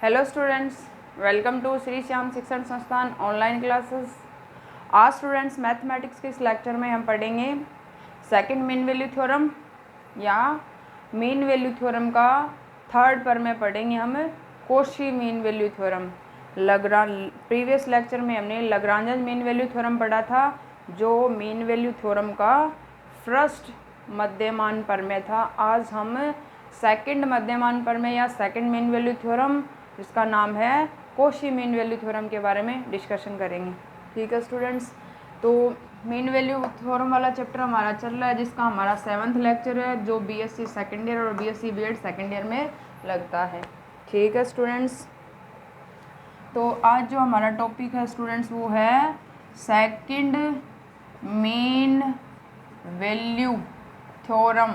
Hello students, welcome to Shri Shyam Shikshan Sansthan online classes. आज students mathematics के इस लेक्चर में हम पढ़ेंगे सेकंड मीन वैल्यू थ्योरम या मीन वैल्यू थ्योरम का थर्ड पर में पढ़ेंगे हम Cauchy mean value theorem. Previous lecture में हमने लाग्रांज मीन वैल्यू थ्योरम पढ़ा था, जो मीन वैल्यू थ्योरम का फर्स्ट मध्यमान प्रमेय था। आज हम सेकंड मध्यमान प्रमेय या सेकंड मीन वैल्यू थ्योरम, जिसका नाम है कोशी मीन वैल्यू थ्योरम के बारे में डिस्कशन करेंगे। ठीक है स्टूडेंट्स, तो मीन वैल्यू थ्योरम वाला चैप्टर हमारा चल रहा है, जिसका हमारा 7th लेक्चर है, जो बीएससी सेकेंड ईयर और बीएससी बीएड सेकेंड ईयर में लगता है। ठीक है स्टूडेंट्स, तो आज जो हमारा टॉपिक है स्टूडेंट्स वो है सेकंड मीन वैल्यू थ्योरम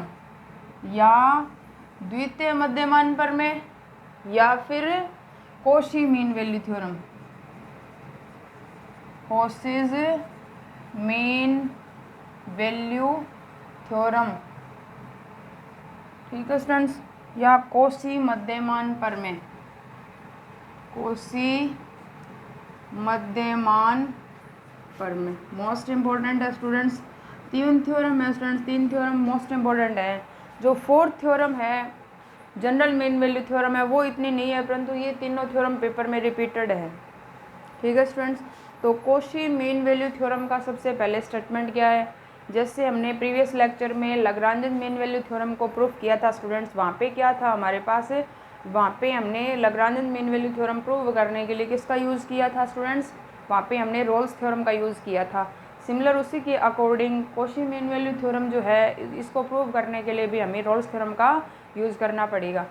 या द्वितीय मध्यमान प्रमेय या फिर Cauchy mean value theorem, Cauchy's mean value theorem. ठीक है स्टूडेंट्स, या कोशी मध्यमान प्रमेय, कोशी मध्यमान प्रमेय मोस्ट इम्पोर्टेंट है स्टूडेंट्स। तीन थ्योरम है स्टूडेंट्स, तीन थ्योरम मोस्ट इम्पोर्टेंट है। जो फोर्थ थ्योरम है जनरल मीन वैल्यू थ्योरम है, वो इतनी नहीं है, परंतु ये तीनों थ्योरम पेपर में रिपीटेड है। ठीक है स्टूडेंट्स, तो कोशी मीन वैल्यू थ्योरम का सबसे पहले स्टेटमेंट क्या है, जैसे हमने प्रीवियस लेक्चर में लाग्रांज मीन वैल्यू थ्योरम को प्रूफ किया था स्टूडेंट्स। वहाँ पे क्या था हमारे पास, वहाँ पे हमने Lagrange mean value theorem prove करने के लिए किसका यूज़ किया था स्टूडेंट्स, वहाँ पे हमने रोल्स थ्योरम का यूज़ किया था। सिमिलर उसी के according Cauchy mean value theorem जो है, इसको प्रूव करने के लिए भी हमें रोल्स थ्योरम का यूज़ करना पड़ेगा।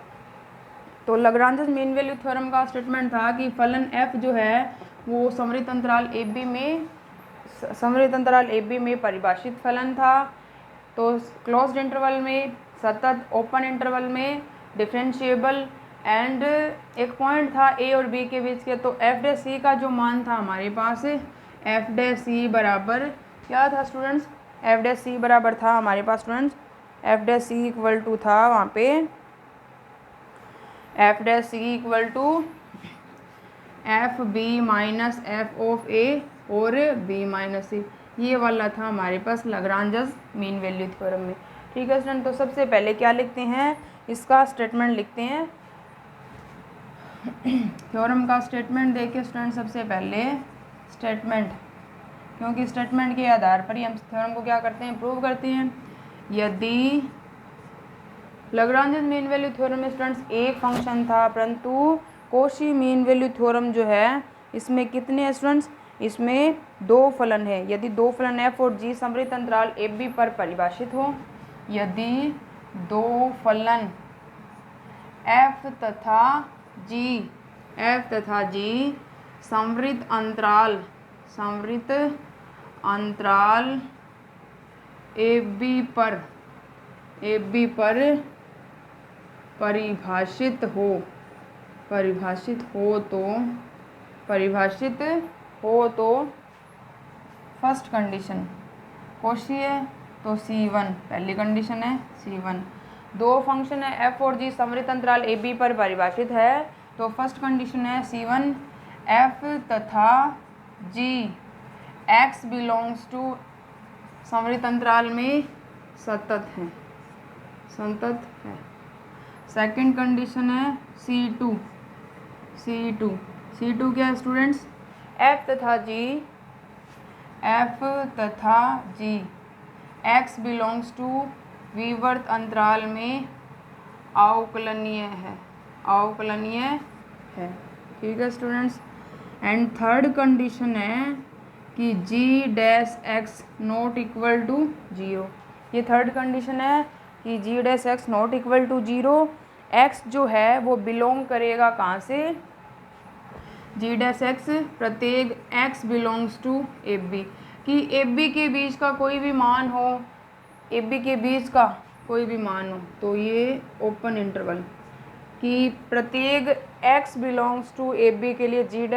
तो लाग्रांज मीन वैल्यू थ्योरम का स्टेटमेंट था कि फलन f जो है वो समवर्ती अंतराल AB में परिभाषित फलन था। तो क्लोज्ड इंटरवल में सतत, ओपन इंटरवल में डिफरेंशिएबल, एंड एक पॉइंट था A और B के बीच के। तो f' का जो मान था हमारे पास, f' बराबर क्या था स्टूडेंट्स, f' बराबर था हमारे पास स्टूडेंट्स, f' इक्वल टू था वहाँ पे f' equal to F B minus F of a और बी माइनस ए, ये वाला था हमारे पास लाग्रांज मीन वैल्यू थ्योरम में। ठीक है स्टूडेंट, तो सबसे पहले क्या लिखते हैं, इसका स्टेटमेंट लिखते हैं। थ्योरम का स्टेटमेंट देखिए स्टूडेंट, सबसे पहले स्टेटमेंट, क्योंकि स्टेटमेंट के आधार पर ही हम थ्योरम को क्या करते हैं, प्रूव करते हैं। यदि लाग्रांज मीन वैल्यू थ्योरम में स्टूडेंट्स एक फंक्शन था, परंतु कोशी मीन वैल्यू थ्योरम जो है इसमें कितने हैं स्टूडेंट्स, इसमें दो फलन है। यदि दो फलन f और g समवर्ती अंतराल AB पर परिभाषित हो, यदि दो फलन f तथा g समवर्ती अंतराल AB पर परिभाषित हो तो फर्स्ट कंडीशन कोशी है, तो C1 पहली कंडीशन है C1। दो फंक्शन है f और g समवर्ती अंतराल AB पर परिभाषित है, तो फर्स्ट कंडीशन है C1 f तथा g x बिलोंग्स टू समवर्ती अंतराल में सतत है। सेकंड कंडीशन है C2 क्या है स्टूडेंट्स, f तथा g x बिलोंग्स टू विवर्त अंतराल में अवकलनीय है। ठीक है स्टूडेंट्स, एंड थर्ड कंडीशन है कि g' नॉट इक्वल टू 0। ये थर्ड कंडीशन है कि g' not equal to 0। x जो है वो बिलोंग करेगा कहाँ से, g' प्रत्येक x बिलोंग्स टू AB, कि AB के बीच का कोई भी मान हो, तो ये ओपन इंटरवल कि प्रत्येक x बिलोंग्स टू AB के लिए g'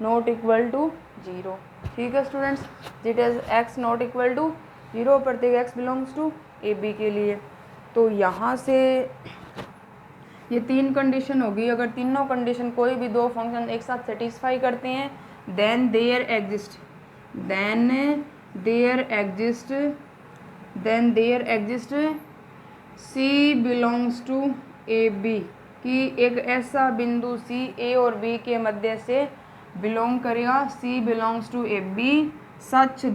नॉट इक्वल टू 0। ठीक है students, g' not equal to 0 प्रत्येक x बिलोंग्स टू AB के लिए। तो यहाँ से ये 3 कंडीशन होगी। अगर तीनों कंडीशन कोई भी दो फंक्शन एक साथ सेटिस्फाई करते हैं then there exist C belongs to A B, कि एक ऐसा बिंदु सी ए और बी के मध्य से बिलोंग करेगा, c belongs to A b such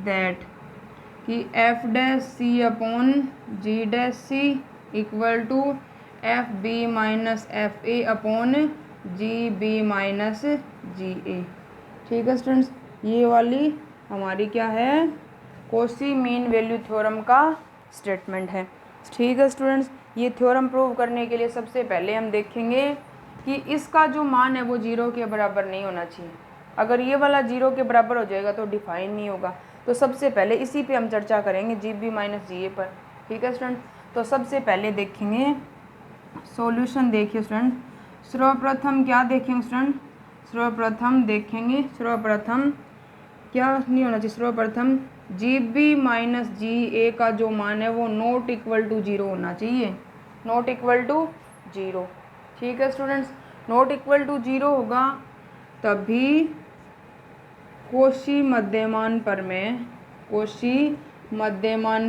that कि f dash C upon ji dash C equal to F B minus F A upon G B minus ji a. ठीक है स्टूडेंट्स, ये वाली हमारी क्या है, कॉची मीन वैल्यू थ्योरम का statement है। ठीक है स्टूडेंट्स, ये थ्योरम प्रूव करने के लिए सबसे पहले हम देखेंगे कि इसका जो मान है वो 0 के बराबर नहीं होना चाहिए। अगर ये वाला 0 के बराबर हो जाएगा तो डिफाइन नहीं होगा। तो सबसे पहले इसी पे हम चर्चा करेंगे, जी बी माइनस जी ए पर। ठीक है स्टूडेंट, तो सबसे पहले देखेंगे सॉल्यूशन। देखिए स्टूडेंट, सर्वप्रथम क्या देखेंगे स्टूडेंट, सर्वप्रथम क्या नहीं होना चाहिए, सर्वप्रथम जी बी माइनस जी ए का जो मान है वो नॉट इक्वल टू 0 होना चाहिए, नॉट इक्वल टू 0। ठीक है स्टूडेंट्स, नॉट इक्वल टू 0 होगा तभी कॉची मध्यमान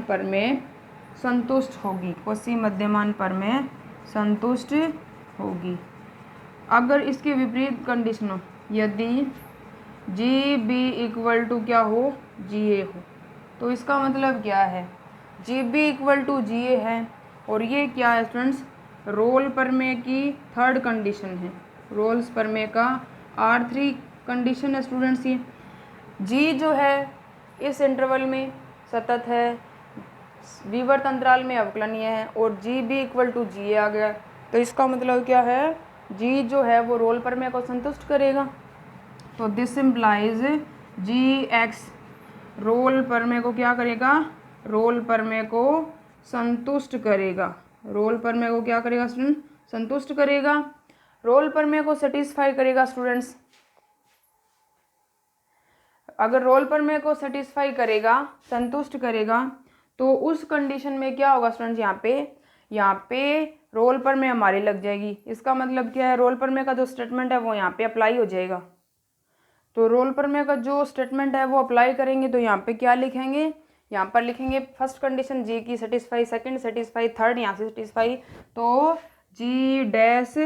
प्रमेय संतुष्ट होगी, कॉची मध्यमान प्रमेय संतुष्ट होगी। अगर इसके विपरीत कंडीशन हो, यदि जी बी इक्वल टू क्या हो, जी ए हो, तो इसका मतलब क्या है, जी बी इक्वल टू जी ए है और ये क्या है स्टूडेंट्स, रोल प्रमेय की थर्ड कंडीशन है, रोल्स प्रमेय का R3 कंडीशन है स्टूडेंट्स। ये जी जो है इस इंटरवल में सतत है, विवर्त अंतराल में अवकलनीय है और जी बी इक्वल टू जी ए आ गया, तो इसका मतलब क्या है, जी जो है वो रोल प्रमेय को संतुष्ट करेगा। तो this implies G X Rolle प्रमेय को क्या करेगा, रोल प्रमेय को संतुष्ट करेगा, रोल प्रमेय को क्या करेगा स्टूडेंट, संतुष्ट करेगा, रोल प्रमेय को सेटिस्फाई करेगा स्टूडेंट्स। अगर रोल प्रमेय को सेटिस्फाई करेगा, संतुष्ट करेगा, तो उस कंडीशन में क्या होगा स्टूडेंट्स, यहाँ पे रोल प्रमेय हमारी लग जाएगी। इसका मतलब क्या है, रोल प्रमेय का जो स्टेटमेंट है वो यहाँ पे अप्लाई हो जाएगा। तो रोल प्रमेय का जो स्टेटमेंट है वो अप्लाई करेंगे तो यहाँ पे क्या लिखेंगे, यहाँ पर लिखेंगे फर्स्ट कंडीशन जी की सेटिस्फाई, सेकंड सेटिस्फाई, थर्ड यहाँ से सेटिस्फाई, तो जी डैश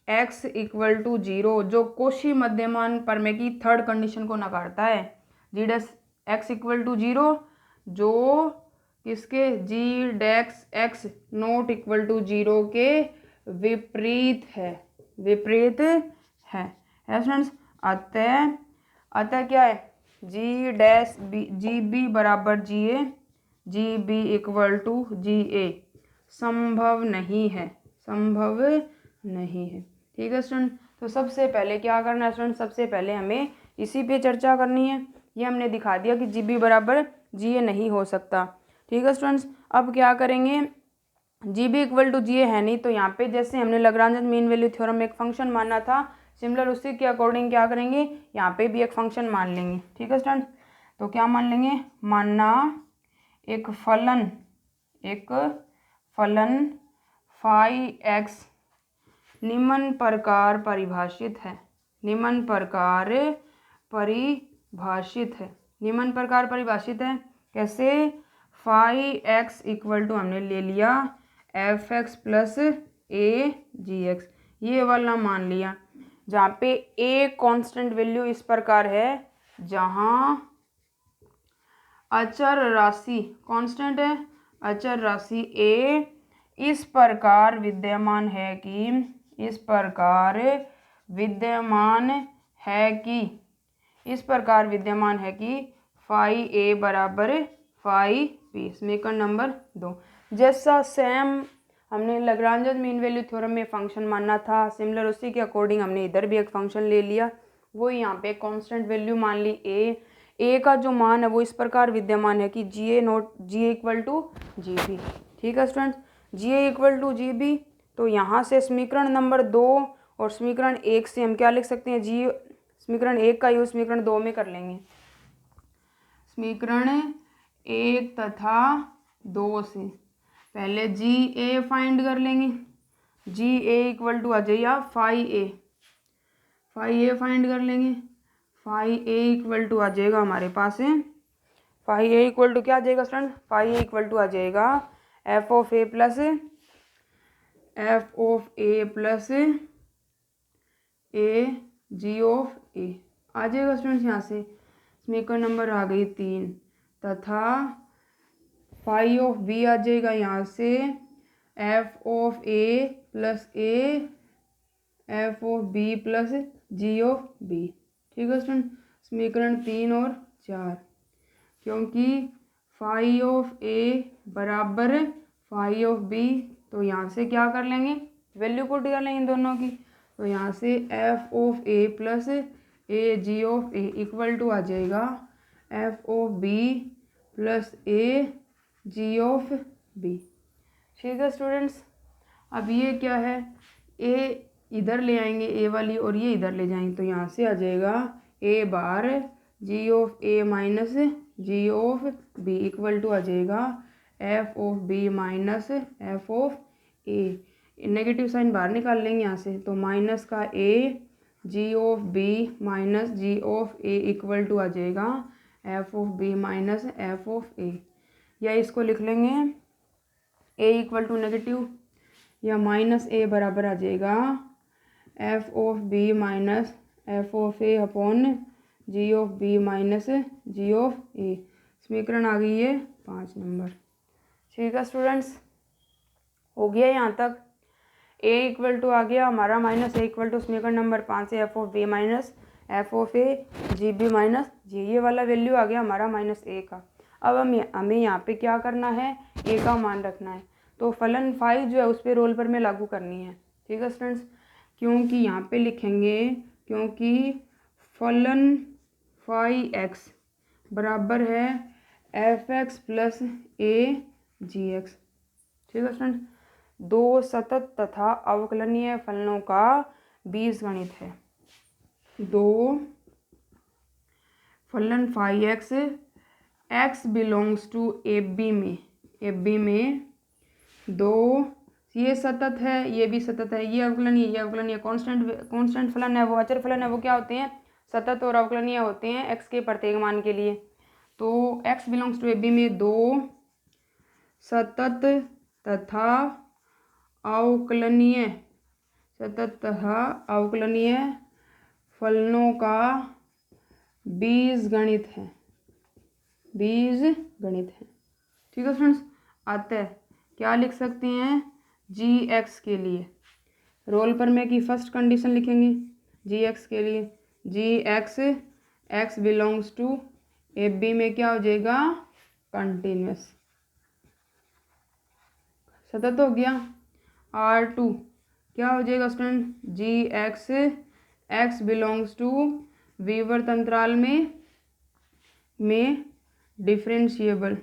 एक्स इक्वल टू 0 जो कॉची मध्यमान प्रमेय की थर्ड कंडीशन को नकारता है, g dash x equal to 0 जो किसके, g dash x not equal to 0 के विपरीत है स्टूडेंट्स। अतः क्या है, g dash b, g b बराबर g a, g b equal to g a संभव नहीं है। ठीक है स्टूडेंट, तो सबसे पहले क्या करना है स्टूडेंट, सबसे पहले हमें इसी पे चर्चा करनी है। ये हमने दिखा दिया कि जी बी बराबर जी ए नहीं हो सकता। ठीक है स्टूडेंट्स, अब क्या करेंगे, जी बी इक्वल टू जी ए है नहीं, तो यहाँ पे जैसे हमने लाग्रांज मीन वैल्यू थ्योरम में एक फंक्शन माना था, सिमिलर उसी के अकॉर्डिंग क्या करेंगे, यहाँ पे भी एक फंक्शन मान लेंगे। ठीक है स्टूडेंट, तो क्या मान लेंगे, मानना एक फलन फाई एक्स निम्न प्रकार परिभाषित है, कैसे, फाई एक्स इक्वल टू हमने ले लिया एफ एक्स प्लस ए जी एक्स, ये वाला मान लिया, जहाँ पे ए कांस्टेंट वैल्यू इस प्रकार है, जहाँ अचर राशि कांस्टेंट है, अचर राशि ए इस प्रकार विद्यमान है कि फाई ए बराबर फाई बी, समीकरण नंबर 2। जैसा सेम हमने लाग्रांज मीन वैल्यू थ्योरम में फंक्शन मानना था, सिमिलर उसी के अकॉर्डिंग हमने इधर भी एक फंक्शन ले लिया, वो यहाँ पे कांस्टेंट वैल्यू मान ली ए का जो मान है वो इस प्रकार विद्यमान है कि G A equal to G B. ठीक है students, G A equal to G B, तो यहाँ से समीकरण नंबर 2 और समीकरण 1 से हम क्या लिख सकते हैं, समीकरण 1 का यूज समीकरण 2 में कर लेंगे। समीकरण 1 तथा 2 से पहले जी ए फाइंड कर लेंगे। जी ए इक्वल टू आ जाइए फाई ए फाइंड कर लेंगे। फाई ए इक्वल टू आ जाएगा हमारे पास है, फाई ए इक्वल टू क्या आ जाएगा student, phi a equal to आ जाएगा f of A plus A g of a आ जाएगा स्टूडेंट्स। यहाँ से समीकरण नंबर आ गई 3 तथा फाई ऑफ बी आ जाएगा यहाँ से F of A plus F of B plus G of B. ठीक है स्टूडेंट, समीकरण 3 और 4, क्योंकि फाई ऑफ ए बराबर फाई ऑफ बी, तो यहाँ से क्या कर लेंगे, वैल्यू पुट कर लेंगे इन दोनों की। तो यहाँ से F of A plus A g of a equal to आ जाएगा f of B plus A g of B. ठीक है स्टूडेंट्स, अब ये क्या है, ए इधर ले आएंगे ए वाली और ये इधर ले जाएंगे, तो यहाँ से आ जाएगा a bar g of a minus g of b equal to आ जाएगा f of b minus F of a. Negative sign बाहर निकाल लेंगे यहाँ से, तो माइनस का a g of b minus g of a equal to आ जाएगा f of b minus F of a. या इसको लिख लेंगे ए इक्वल टू नेगेटिव या माइनस ए बराबर आ जाएगा f of b minus F of A upon g of b minus g of a. समीकरण आ गई है 5 नंबर। ठीक है स्टूडेंट्स, हो गया यहाँ तक। ए इक्वल टू आ गया हमारा माइनस ए इक्वल टू समीकरण नंबर 5 से F of b minus F of a g B minus g, ये वाला वैल्यू आ गया हमारा माइनस ए का। अब हमें यहाँ पे क्या करना है, ए का मान रखना है, तो फलन फाई जो है उस पर रोल पर में लागू करनी है। ठीक है स्टूडेंट्स, क्योंकि यहाँ पे लिखेंगे क्योंकि फलन फाई एक्स बराबर है एफ एक्स प्लस ए जी एक्स। ठीक है स्टूडेंट, दो सतत तथा अवकलनीय फलनों का बीजगणित है। दो फलन phi X X belongs to A B में दो, ये सतत है ये भी सतत है, ये अवकलनीय कांस्टेंट फलन है, वो अचर फलन है, वो क्या होते हैं, सतत और अवकलनीय होते हैं एक्स के प्रत्येक मान के लिए। तो X belongs to A B में दो सतत तथा अवकलनीय फलनों का बीजगणित है। ठीक है फ्रेंड्स, अतः क्या लिख सकते हैं, जी एक्स के लिए रोल पर में की फर्स्ट कंडीशन लिखेंगे, जी एक्स के लिए g x belongs to A B में क्या हो जाएगा, कंटिन्यूस सतत हो गया। R2 क्या हो जाएगा student, g x belongs to विवर्त अंतराल में डिफरेंशिएबल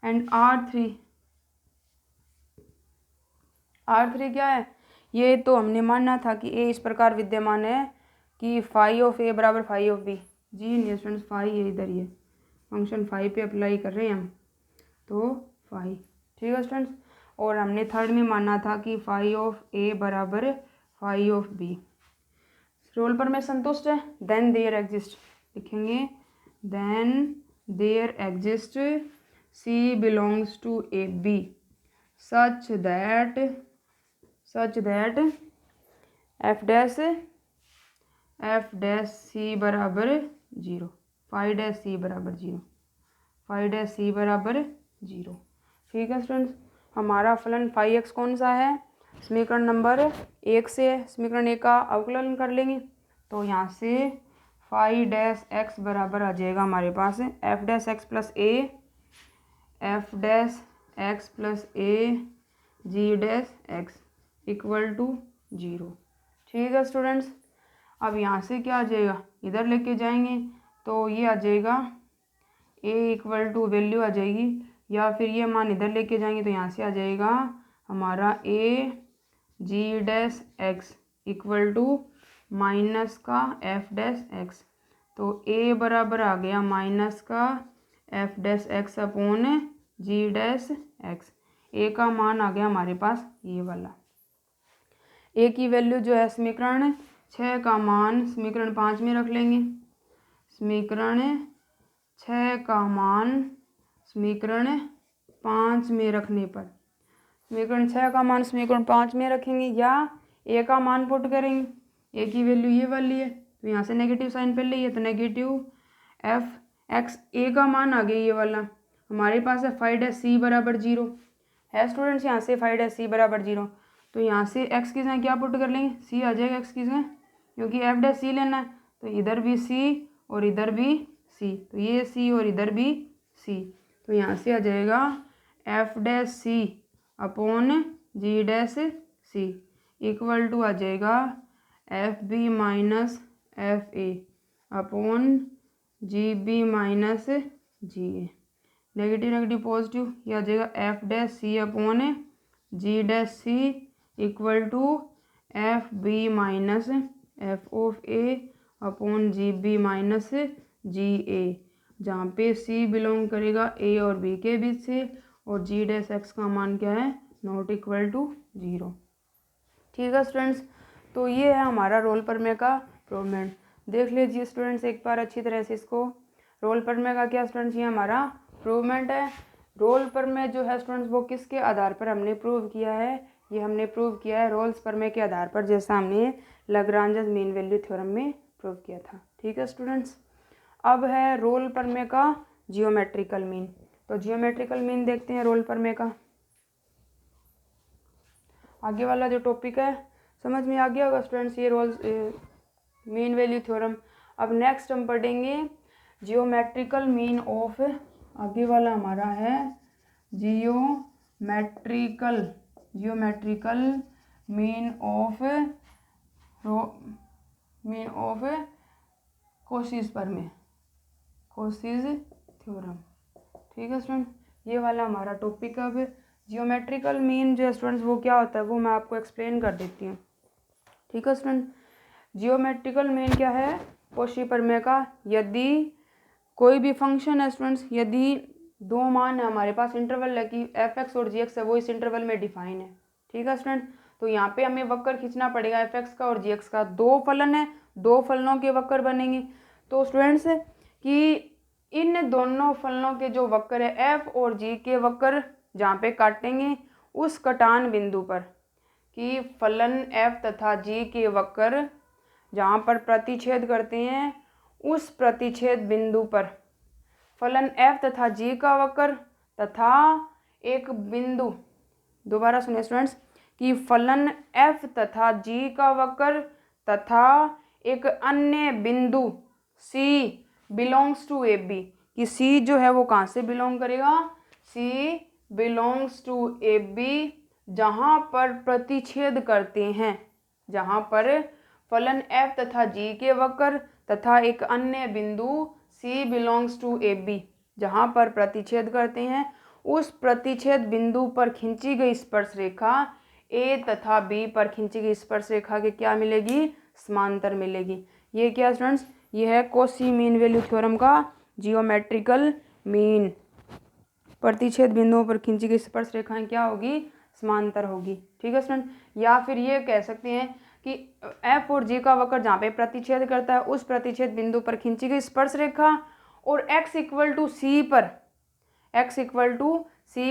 एंड R3 क्या है, ये तो हमने मानना था कि ए इस प्रकार विद्यमान है कि फाई ऑफ ए बराबर फाई ऑफ बी। जी नहीं स्टूडेंट्स, फाई है इधर, ये फंक्शन फाई पे अप्लाई कर रहे हैं हम, तो फाई। ठीक है स्टूडेंट्स, और हमने थर्ड में माना था कि फाई ऑफ ए बराबर फाई ऑफ बी। रोल पर में संतुष्ट है, देन देयर एग्जिस्ट लिखेंगे, then there exist C belongs to A b such that f dash c बराबर 0, फाई डैश सी बराबर 0। ठीक है स्टूडेंट्स, हमारा फलन फाई एक्स कौन सा है, समीकरण नंबर 1 से है। समीकरण 1 का अवकलन कर लेंगे, तो यहाँ से फाई डैश एक्स बराबर आ जाएगा हमारे पास F dash X plus A G dash x equal to 0। ठीक है स्टूडेंट्स, अब यहाँ से क्या आ जाएगा, इधर लेके जाएंगे तो ये आ जाएगा ए इक्वल टू वैल्यू आ जाएगी, या फिर ये मान इधर लेके जाएंगे तो यहाँ से आ जाएगा हमारा A G dash x equal to minus का एफ डैश एक्स। तो a बराबर आ गया माइनस का F dash X upon ji dash X. a का मान आ गया हमारे पास ये वाला। a की वैल्यू जो है समीकरण 6 का मान समीकरण 5 में रख लेंगे। समीकरण 6 का मान समीकरण 5 में रखने पर समीकरण 6 का मान समीकरण 5 में रखेंगे या a का मान पुट करेंगे। a की वैल्यू ये वाली है तो यहाँ से नेगेटिव साइन पहले ही है तो नेगेटिव एफ एक्स। a का मान आ गया ये वाला हमारे पास है फाइव डैश c बराबर 0 है स्टूडेंट्स। यहाँ से फाइव डैश c बराबर 0 तो यहाँ से x की जगह क्या पुट कर लेंगे, c आ जाएगा x की जगह, क्योंकि एफ डैश c लेना है तो इधर भी c और इधर भी c, तो ये c और इधर भी c, तो यहाँ से आ जाएगा F dash C upon ji dash C equal to आ जाएगा F B minus F A upon G B minus ji A. Negative negative positive ये आ जाएगा F dash C upon ji dash C equal to F B minus F of A upon G B minus ji A, जहाँ पे सी belong करेगा ए और B के बीच से और जी डैश एक्स का मान क्या है नॉट इक्वल टू 0। ठीक है स्टूडेंट्स, तो ये है हमारा रोल प्रमेय का प्रूवमेंट। देख लीजिए स्टूडेंट्स एक बार अच्छी तरह से इसको। रोल प्रमेय का क्या स्टूडेंट्स, ये हमारा प्रूवमेंट है। रोल प्रमेय जो है स्टूडेंट्स वो किसके आधार पर हमने प्रूव किया है, ये हमने प्रूव किया है रोल्स प्रमेय के आधार पर, जैसा हमने लाग्रांज मीन वैल्यू थ्योरम में प्रूव किया था। ठीक है स्टूडेंट्स, अब है रोल प्रमेय का जियोमेट्रिकल मीन। तो जियोमेट्रिकल मीन देखते हैं रोल प्रमेय का। आगे वाला जो टॉपिक है समझ में आ गया होगा स्टूडेंट्स, ये रोल्स मीन वैल्यू थ्योरम। अब नेक्स्ट हम पढ़ेंगे जियोमेट्रिकल मीन ऑफ, आगे वाला हमारा है जियोमेट्रिकल मीन ऑफ कोशीज प्रमेय, कोशीज थ्योरम। ठीक है स्टूडेंट, ये वाला हमारा टॉपिक। अब जियोमेट्रिकल मीन जो स्टूडेंट्स वो क्या होता है वो मैं आपको एक्सप्लेन कर देती हूँ। ठीक है स्टूडेंट, जियोमेट्रिकल मीन क्या है कोशी प्रमेय का, यदि कोई भी फंक्शन है स्टूडेंट्स, यदि दो मान है हमारे पास, इंटरवल है कि एफ एक्स और जी एक्स है, वो इस इंटरवल में डिफाइन है। ठीक है स्टूडेंट, तो यहाँ पे हमें वक्र खींचना पड़ेगा एफ एक्स का और जी एक्स का। दो फलन है, दो फलनों के वक्र बनेंगे। तो स्टूडेंट्स कि इन दोनों फलनों के जो वक्र है एफ और जी के वक्र जहाँ पे काटेंगे उस कटान बिंदु पर, कि फलन एफ तथा जी के वक्र जहाँ पर प्रतिच्छेद करते हैं उस प्रतिच्छेद बिंदु पर फलन एफ तथा जी का वक्र तथा एक बिंदु, दोबारा सुनिए स्टूडेंट्स, कि फलन एफ तथा जी का वक्र तथा एक अन्य बिंदु सी बिलोंग्स टू ए बी, कि सी जो है वो कहाँ से बिलोंग करेगा, c belongs to A B, जहाँ पर प्रतिच्छेद करते हैं, जहाँ पर फलन एफ तथा जी के वक्र तथा एक अन्य बिंदु सी बिलोंग्स टू ए बी जहाँ पर प्रतिच्छेद करते हैं, उस प्रतिच्छेद बिंदु पर खींची गई स्पर्श रेखा ए तथा बी पर खींची गई स्पर्श रेखा के क्या मिलेगी, समांतर मिलेगी। ये क्या स्टूडेंट्स, ये है कोशी मीन वैल्यू थ्योरम का जियोमेट्रिकल मीन। प्रतिच्छेद बिंदुओं पर खींची गई स्पर्श रेखाएं क्या होगी, समांतर होगी। ठीक है स्टूडेंट, या फिर ये कह सकते हैं कि एफ और जी का वक्र जहाँ पे प्रतिच्छेद करता है उस प्रतिच्छेद बिंदु पर खींची गई स्पर्श रेखा और x इक्वल टू सी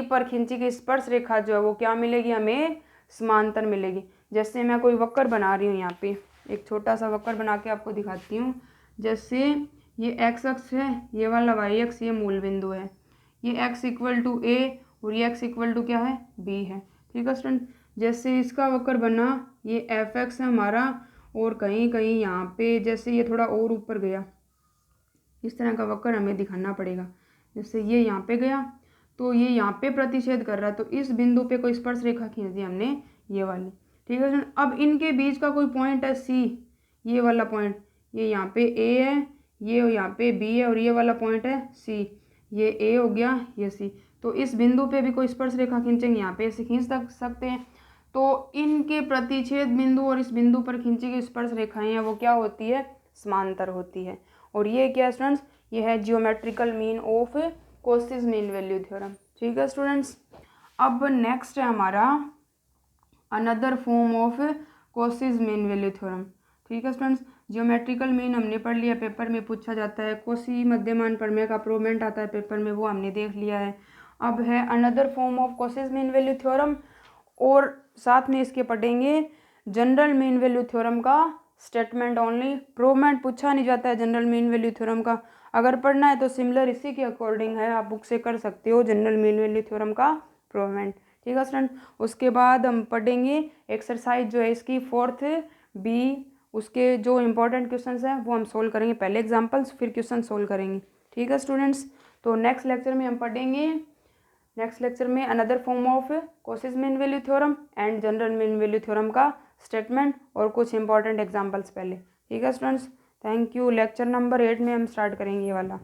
पर खींची गई स्पर्श रेखा जो है वो क्या मिलेगी, हमें समांतर मिलेगी। जैसे मैं कोई वक्र बना रही हूँ, यहाँ पे एक छोटा सा वक्र बना के आपको दिखाती हूँ। जैसे ये x अक्ष है, ये वाला y अक्ष, ये मूल बिंदु है, ये x इक्वल टू a और ये x इक्वल टू क्या है, b है। ठीक है स्टूडेंट, जैसे इसका वक्र बना, ये एफ एक्स है हमारा और कहीं कहीं यहाँ पे जैसे ये थोड़ा और ऊपर गया, इस तरह का वक्र हमें दिखाना पड़ेगा। जैसे ये यहाँ पे गया तो ये यहाँ पे प्रतिच्छेद कर रहा है, तो इस बिंदु पे कोई स्पर्श रेखा खींच दी हमने, ये वाली। ठीक है स्टूडेंट, अब इनके बीच का कोई पॉइंट है सी, ये वाला पॉइंट, ये यहाँ पे ए है, ये यहाँ पे बी है और ये वाला पॉइंट है सी, ये ए हो गया, ये सी। तो इस बिंदु पे भी कोई स्पर्श रेखा खींचेंगे, यहाँ पे ऐसे खींच सकते हैं। तो इनके प्रतिच्छेद बिंदु और इस बिंदु पर खींची गई स्पर्श रेखाएं हैं वो क्या होती है, समांतर होती है। और ये क्या है स्टूडेंट्स, ये है geometrical mean of Cauchy's mean value theorem. ठीक है स्टूडेंट्स, अब नेक्स्ट है हमारा another form of Cauchy's mean value theorem. ठीक है स्टूडेंट्स, जियोमेट्रिकल मीन हमने पढ़ लिया, पेपर में पूछा जाता है। कॉसी मध्यमान प्रमेय का प्रूवमेंट आता है पेपर में, वो हमने देख लिया है। अब है another form of Cauchy's mean value theorem, और साथ में इसके पढ़ेंगे जनरल मीन वैल्यू थ्योरम का स्टेटमेंट ओनली। प्रूवमेंट पूछा नहीं जाता है जनरल मीन वैल्यू थ्योरम का, अगर पढ़ना है तो सिमिलर इसी के अकॉर्डिंग है, आप बुक से कर सकते हो जनरल मीन वैल्यू थ्योरम का प्रूवमेंट। ठीक है स्टूडेंट, उसके बाद हम पढ़ेंगे एक्सरसाइज जो है इसकी 4th बी, उसके जो इंपॉर्टेंट क्वेश्चंस हैं वो हम सोल्व करेंगे, पहले एग्जांपल्स फिर क्वेश्चन सोल्व करेंगे। ठीक है स्टूडेंट्स, तो नेक्स्ट लेक्चर में हम पढ़ेंगे, नेक्स्ट लेक्चर में another form of Cauchy's mean value theorem and general mean value theorem का स्टेटमेंट और कुछ इंपॉर्टेंट एग्जांपल्स पहले। ठीक है students, thank you. Lecture number 8 में हम स्टार्ट करेंगे ये वाला।